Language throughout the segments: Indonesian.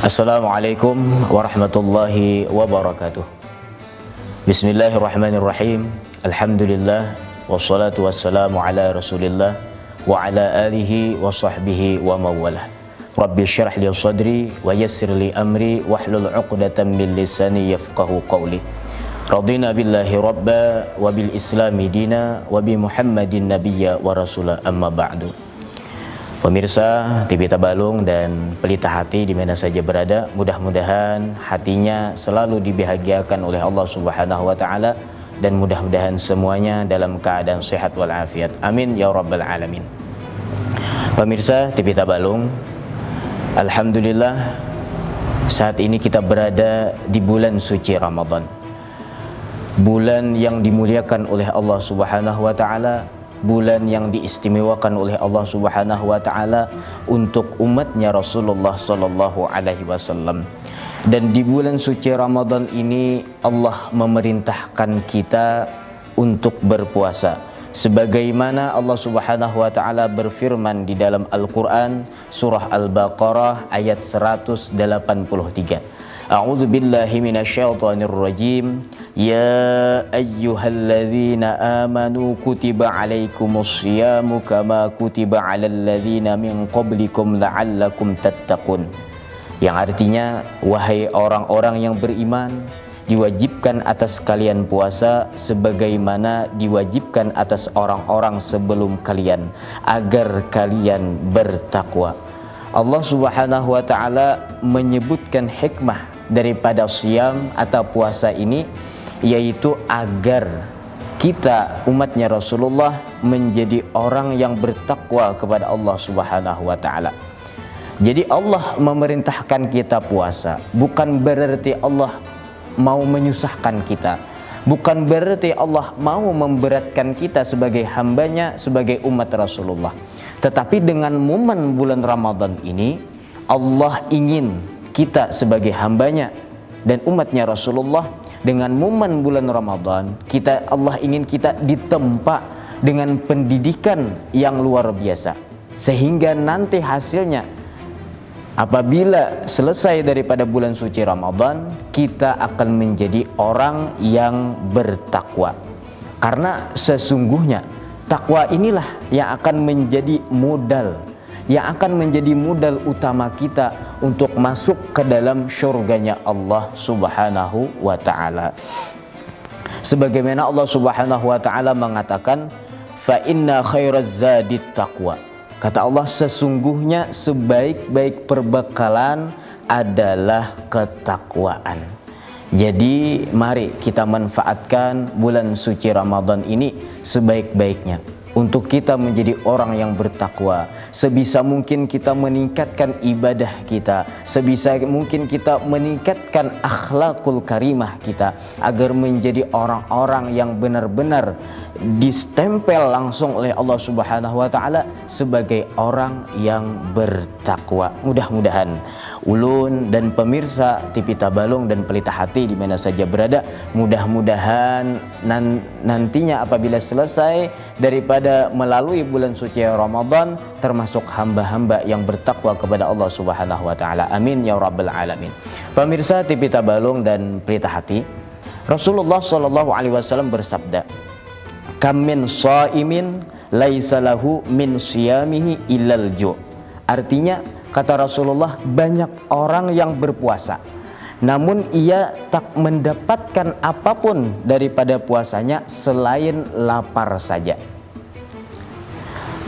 Assalamualaikum warahmatullahi wabarakatuh. Bismillahirrahmanirrahim. Alhamdulillah wassalatu wassalamu ala Rasulillah wa ala alihi wa sahbihi wa mawalah. Rabbi syrah li sadri wa yassir li amri wahlul 'uqdatam min lisani yafqahu qawli. Radina billahi rabba wa bil islami dina wa bi Muhammadin nabiyya wa rasula, amma ba'du. Pemirsa TV Tabalung dan pelita hati di mana saja berada, mudah-mudahan hatinya selalu dibahagiakan oleh Allah Subhanahu wa taala dan mudah-mudahan semuanya dalam keadaan sehat walafiat. Amin ya rabbal alamin. Pemirsa TV Tabalung, alhamdulillah saat ini kita berada di bulan suci Ramadan. Bulan yang dimuliakan oleh Allah Subhanahu wa taala, bulan yang diistimewakan oleh Allah Subhanahu wa taala untuk umatnya Rasulullah sallallahu alaihi wasallam. Dan di bulan suci Ramadan ini Allah memerintahkan kita untuk berpuasa. Sebagaimana Allah Subhanahu wa taala berfirman di dalam Al-Qur'an surah Al-Baqarah ayat 183. A'udzu billahi minasyaitonir rajim. Ya ayyuhalladzina amanu kutiba alaikumus syiyamu kama kutiba alal ladzina min qablikum la'allakum tattaqun. Yang artinya, wahai orang-orang yang beriman, diwajibkan atas kalian puasa sebagaimana diwajibkan atas orang-orang sebelum kalian agar kalian bertakwa. Allah Subhanahu wa taala menyebutkan hikmah daripada siyam atau puasa ini, yaitu agar kita umatnya Rasulullah menjadi orang yang bertakwa kepada Allah Subhanahu wa taala. Jadi Allah memerintahkan kita puasa bukan berarti Allah mau menyusahkan kita, bukan berarti Allah mau memberatkan kita sebagai hambanya, sebagai umat Rasulullah. Tetapi dengan momen bulan Ramadan ini, Allah ingin kita sebagai hambanya dan umatnya Rasulullah, dengan momen bulan Ramadan Allah ingin kita ditempa dengan pendidikan yang luar biasa, sehingga nanti hasilnya apabila selesai daripada bulan suci Ramadan, kita akan menjadi orang yang bertakwa. Karena sesungguhnya takwa inilah yang akan menjadi modal, yang akan menjadi modal utama kita untuk masuk ke dalam syurganya Allah Subhanahu wa ta'ala. Sebagaimana Allah Subhanahu wa ta'ala mengatakan, fa inna khairaz zadit taqwa. Kata Allah, sesungguhnya sebaik-baik perbekalan adalah ketakwaan. Jadi mari kita manfaatkan bulan suci Ramadan ini sebaik-baiknya untuk kita menjadi orang yang bertakwa. Sebisa mungkin kita meningkatkan ibadah kita, sebisa mungkin kita meningkatkan akhlakul karimah kita, agar menjadi orang-orang yang benar-benar distempel langsung oleh Allah Subhanahu wa taala sebagai orang yang bertakwa. Mudah-mudahan ulun dan pemirsa TV Tabalung dan pelita hati di mana saja berada, mudah-mudahan nantinya apabila selesai daripada melalui bulan suci Ramadan, termasuk hamba-hamba yang bertakwa kepada Allah Subhanahu wa taala. Amin ya rabbal alamin. Pemirsa TV Tabalung dan pelita hati, Rasulullah sallallahu alaihi wasallam bersabda, kam min shaimin laisa lahu min siyamihi illal ju'. Artinya, kata Rasulullah, banyak orang yang berpuasa namun ia tak mendapatkan apapun daripada puasanya selain lapar saja.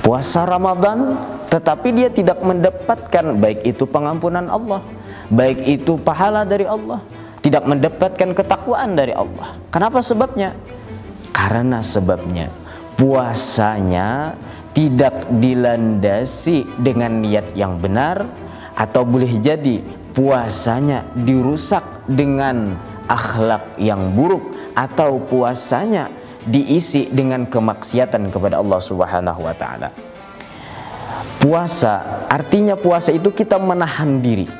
Puasa Ramadan tetapi dia tidak mendapatkan baik itu pengampunan Allah, baik itu pahala dari Allah, tidak mendapatkan ketakwaan dari Allah. Kenapa sebabnya? Karena sebabnya puasanya tidak dilandasi dengan niat yang benar, atau boleh jadi puasanya dirusak dengan akhlak yang buruk, atau puasanya diisi dengan kemaksiatan kepada Allah Subhanahu wa taala. Puasa, artinya puasa itu kita menahan diri,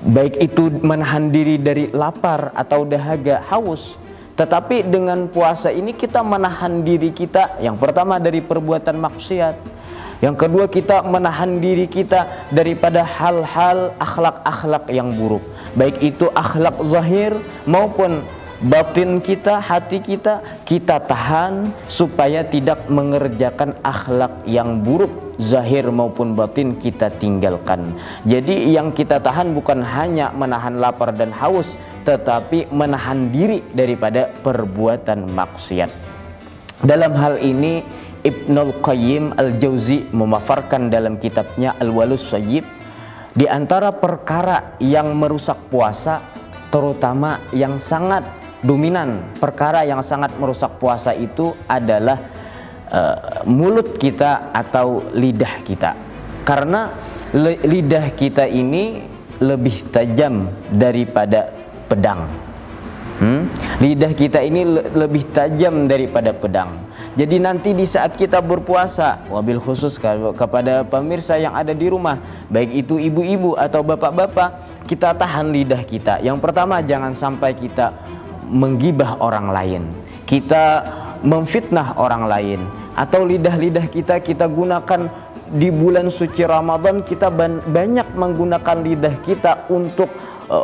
baik itu menahan diri dari lapar atau dahaga, haus. Tetapi dengan puasa ini kita menahan diri kita, yang pertama dari perbuatan maksiat, Yang kedua, kita menahan diri kita daripada hal-hal akhlak-akhlak yang buruk, baik itu akhlak zahir maupun batin kita, hati kita tahan supaya tidak mengerjakan akhlak yang buruk, zahir maupun batin kita tinggalkan. Jadi yang kita tahan bukan hanya menahan lapar dan haus, tetapi menahan diri daripada perbuatan maksiat. Dalam hal ini Ibnul Qayyim Al-Jauzi memaparkan dalam kitabnya Al-Walus Sayyib, di antara perkara yang merusak puasa, terutama yang sangat dominan, perkara yang sangat merusak puasa itu adalah mulut kita atau lidah kita. Karena lidah kita ini lebih tajam daripada pedang. Lidah kita ini lebih tajam daripada pedang. Jadi nanti di saat kita berpuasa, wabil khusus kepada pemirsa yang ada di rumah, baik itu ibu-ibu atau bapak-bapak, kita tahan lidah kita. Yang pertama, jangan sampai kita menggibah orang lain, kita memfitnah orang lain, atau lidah-lidah kita gunakan di bulan suci Ramadan. Kita banyak menggunakan lidah kita untuk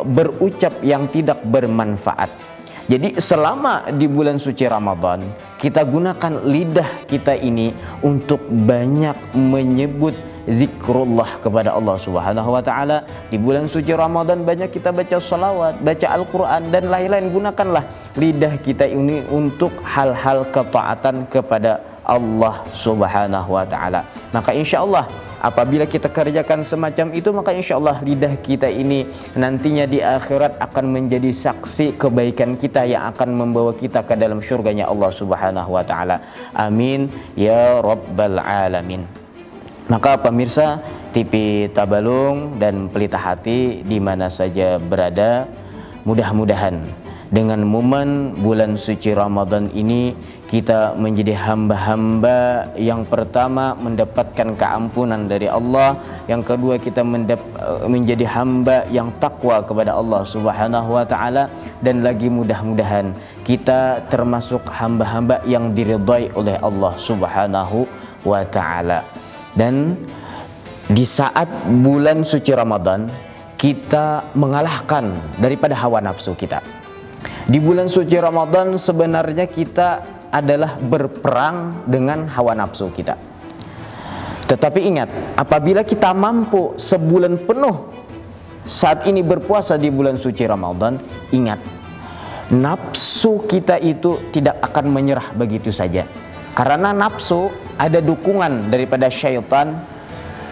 berucap yang tidak bermanfaat. Jadi selama di bulan suci Ramadan, kita gunakan lidah kita ini untuk banyak menyebut zikrullah kepada Allah Subhanahu wa taala. Di bulan suci Ramadan banyak kita baca salawat, baca Al-Qur'an dan lain-lain. Gunakanlah lidah kita ini untuk hal-hal ketaatan kepada Allah Subhanahu wa taala. Maka insyaallah apabila kita kerjakan semacam itu, maka insyaallah lidah kita ini nantinya di akhirat akan menjadi saksi kebaikan kita yang akan membawa kita ke dalam syurganya Allah Subhanahu wa taala. Amin ya rabbal alamin. Maka pemirsa TV Tabalung dan Pelita Hati di mana saja berada, mudah-mudahan dengan momen bulan suci Ramadan ini kita menjadi hamba-hamba yang pertama mendapatkan keampunan dari Allah, yang kedua kita menjadi hamba yang takwa kepada Allah Subhanahu wa taala, dan lagi mudah-mudahan kita termasuk hamba-hamba yang diridhai oleh Allah Subhanahu wa taala. Dan di saat bulan suci Ramadan kita mengalahkan daripada hawa nafsu kita. Di bulan suci Ramadan sebenarnya kita adalah berperang dengan hawa nafsu kita. Tetapi ingat, apabila kita mampu sebulan penuh saat ini berpuasa di bulan suci Ramadan, ingat, nafsu kita itu tidak akan menyerah begitu saja. Karena nafsu ada dukungan daripada syaitan.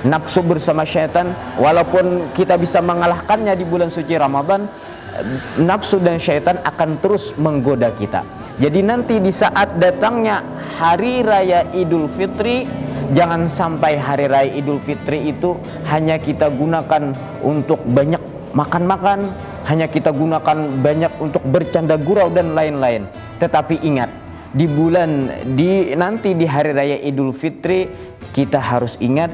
Nafsu bersama syaitan, walaupun kita bisa mengalahkannya di bulan suci Ramadan, nafsu dan syaitan akan terus menggoda kita. Jadi nanti di saat datangnya hari raya Idul Fitri, jangan sampai hari raya Idul Fitri itu hanya kita gunakan untuk banyak makan-makan, hanya kita gunakan banyak untuk bercanda gurau dan lain-lain. Tetapi ingat, nanti di hari raya Idul Fitri kita harus ingat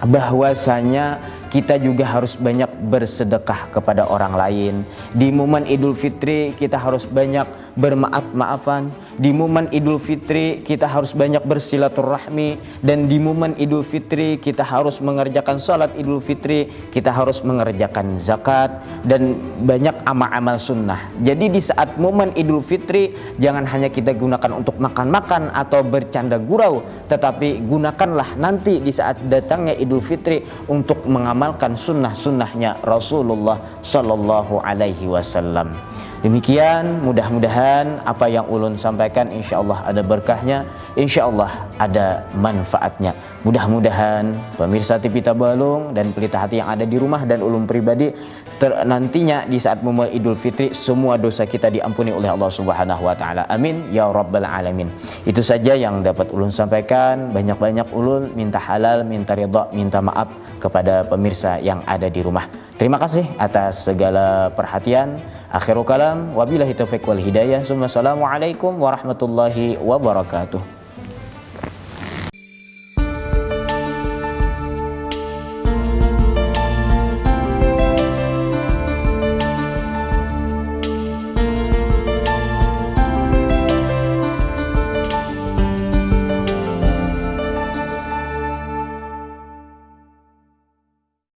bahwasanya kita juga harus banyak bersedekah kepada orang lain. Di momen Idul Fitri kita harus banyak bermaaf-maafan. Di momen Idul Fitri kita harus banyak bersilaturahmi. Dan di momen Idul Fitri kita harus mengerjakan salat Idul Fitri, kita harus mengerjakan zakat dan banyak amal-amal sunnah. Jadi di saat momen Idul Fitri jangan hanya kita gunakan untuk makan-makan atau bercanda gurau, tetapi gunakanlah nanti di saat datangnya Idul Fitri untuk mengamalkan sunnah-sunnahnya Rasulullah Sallallahu Alaihi Wasallam. Demikian, mudah-mudahan apa yang ulun sampaikan insyaallah ada berkahnya, insyaallah ada manfaatnya. Mudah-mudahan pemirsa TV Tabalung dan Pelita Hati yang ada di rumah dan ulun pribadi nantinya di saat momen Idul Fitri semua dosa kita diampuni oleh Allah Subhanahu wa taala. Amin ya rabbal alamin. Itu saja yang dapat ulun sampaikan. Banyak-banyak ulun minta halal, minta ridha, minta maaf kepada pemirsa yang ada di rumah. Terima kasih atas segala perhatian. Akhirul kalam, wabillahi taufiq wal hidayah. Assalamualaikum warahmatullahi wabarakatuh.